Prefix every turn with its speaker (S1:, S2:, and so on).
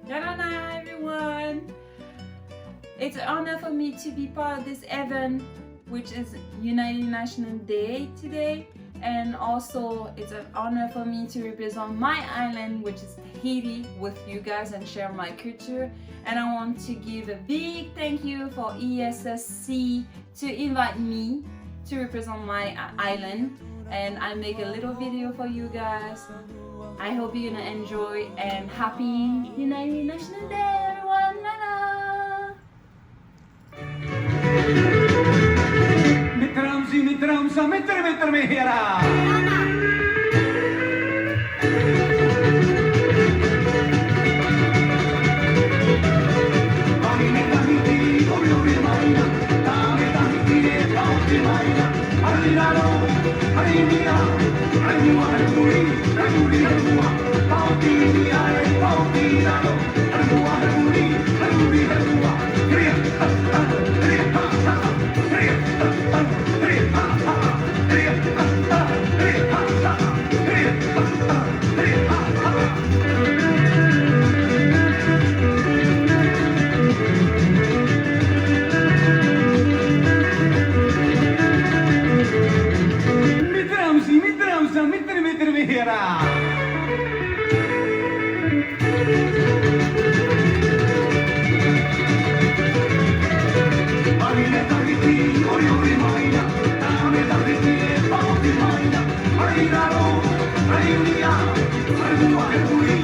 S1: Jalana everyone! It's an honor for me to be part of this event, which is United National Day today, and also it's an honor for me to represent my island, which is Tahiti, with you guys and share my culture. And I want to give a big thank you for ESSC to invite me to represent my island, and I make a little video for you guys. I hope you're gonna enjoy, and happy United National Day everyone! Lala!
S2: Mitramsa, mettere hiera. Mitramsa, mettere hiera. Ai,